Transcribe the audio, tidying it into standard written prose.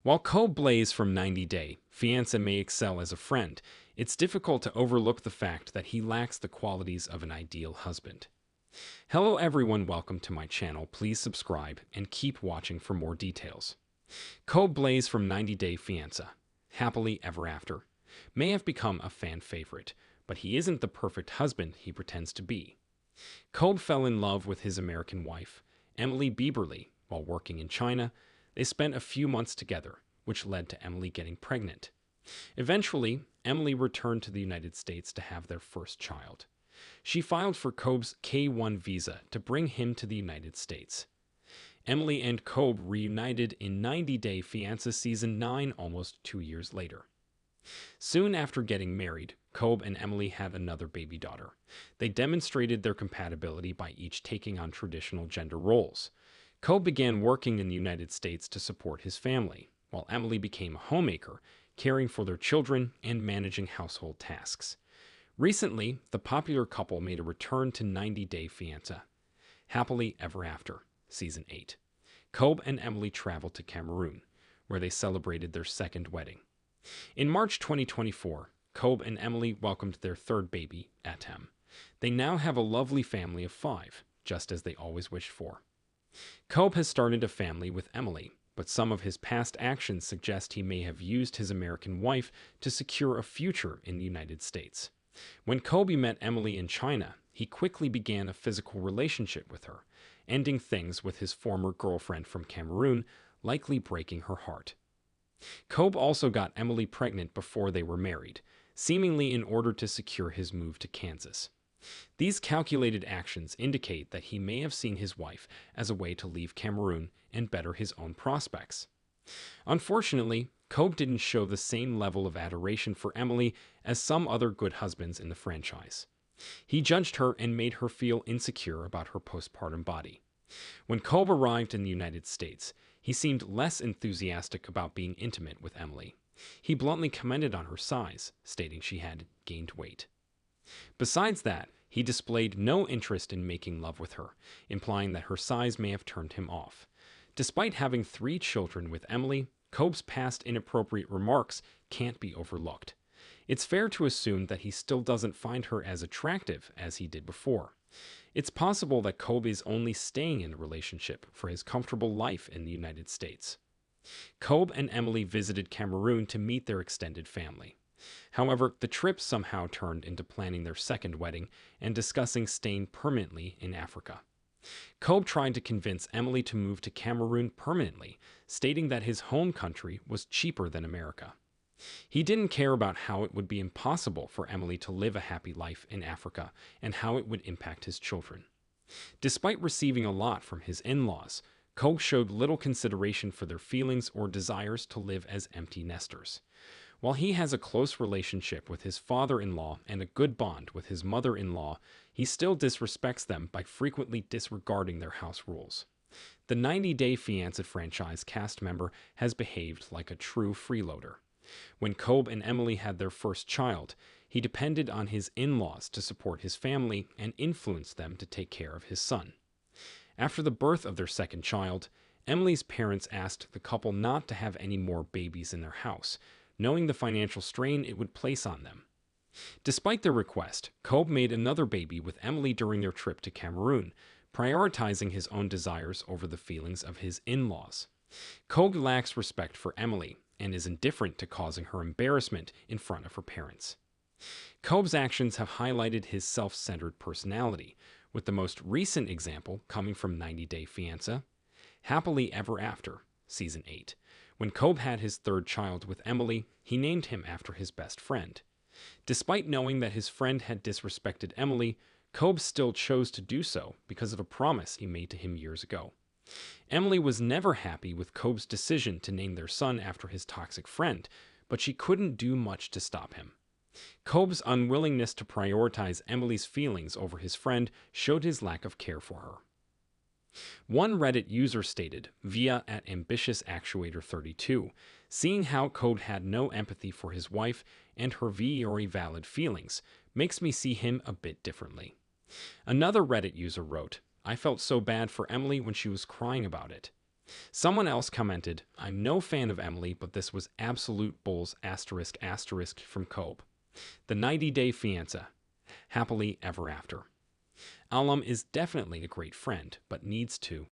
While Blaise from 90 Day Fiancé may excel as a friend, it's difficult to overlook the fact that he lacks the qualities of an ideal husband. Hello everyone, welcome to my channel. Please subscribe and keep watching for more details. Blaise from 90 Day Fiancé, Happily Ever After, may have become a fan favorite, but he isn't the perfect husband he pretends to be. Fell in love with his American wife, Emily Bieberly, while working in China. They spent a few months together, which led to Emily getting pregnant. Eventually, Emily returned to the United States to have their first child. She filed for Cobb's K-1 visa to bring him to the United States. Emily and Cobb reunited in 90 Day Fiancé Season 9 almost 2 years later. Soon after getting married, Cobb and Emily had another baby daughter. They demonstrated their compatibility by each taking on traditional gender roles. Cobb began working in the United States to support his family, while Emily became a homemaker, caring for their children and managing household tasks. Recently, the popular couple made a return to 90 Day Fiancé, Happily Ever After, Season 8. Cobb and Emily traveled to Cameroon, where they celebrated their second wedding. In March 2024, Cobb and Emily welcomed their third baby, Atem. They now have a lovely family of 5, just as they always wished for. Cobb has started a family with Emily, but some of his past actions suggest he may have used his American wife to secure a future in the United States. When Cobb met Emily in China, he quickly began a physical relationship with her, ending things with his former girlfriend from Cameroon, likely breaking her heart. Cobb also got Emily pregnant before they were married, seemingly in order to secure his move to Kansas. These calculated actions indicate that he may have seen his wife as a way to leave Cameroon and better his own prospects. Unfortunately, Cobb didn't show the same level of adoration for Emily as some other good husbands in the franchise. He judged her and made her feel insecure about her postpartum body. When Cobb arrived in the United States, he seemed less enthusiastic about being intimate with Emily. He bluntly commented on her size, stating she had gained weight. Besides that, he displayed no interest in making love with her, implying that her size may have turned him off. Despite having 3 children with Emily, Cobb's past inappropriate remarks can't be overlooked. It's fair to assume that he still doesn't find her as attractive as he did before. It's possible that Cobb is only staying in the relationship for his comfortable life in the United States. Cobb and Emily visited Cameroon to meet their extended family. However, the trip somehow turned into planning their second wedding and discussing staying permanently in Africa. Cobb tried to convince Emily to move to Cameroon permanently, stating that his home country was cheaper than America. He didn't care about how it would be impossible for Emily to live a happy life in Africa and how it would impact his children. Despite receiving a lot from his in-laws, Cobb showed little consideration for their feelings or desires to live as empty nesters. While he has a close relationship with his father-in-law and a good bond with his mother-in-law, he still disrespects them by frequently disregarding their house rules. The 90 Day Fiancé franchise cast member has behaved like a true freeloader. When Cobb and Emily had their first child, he depended on his in-laws to support his family and influence them to take care of his son. After the birth of their second child, Emily's parents asked the couple not to have any more babies in their house, knowing the financial strain it would place on them. Despite their request, Cobb made another baby with Emily during their trip to Cameroon, prioritizing his own desires over the feelings of his in-laws. Cobb lacks respect for Emily and is indifferent to causing her embarrassment in front of her parents. Cobb's actions have highlighted his self-centered personality, with the most recent example coming from 90 Day Fiancé, Happily Ever After, Season 8. When Cobb had his third child with Emily, he named him after his best friend. Despite knowing that his friend had disrespected Emily, Cobb still chose to do so because of a promise he made to him years ago. Emily was never happy with Cobb's decision to name their son after his toxic friend, but she couldn't do much to stop him. Cobb's unwillingness to prioritize Emily's feelings over his friend showed his lack of care for her. One Reddit user stated, via @AmbitiousActuator32, seeing how Cobb had no empathy for his wife and her very valid feelings makes me see him a bit differently. Another Reddit user wrote, I felt so bad for Emily when she was crying about it. Someone else commented, I'm no fan of Emily, but this was absolute bulls *** from Cope. The 90-day fiancé. Happily ever after. Alam is definitely a great friend, but needs to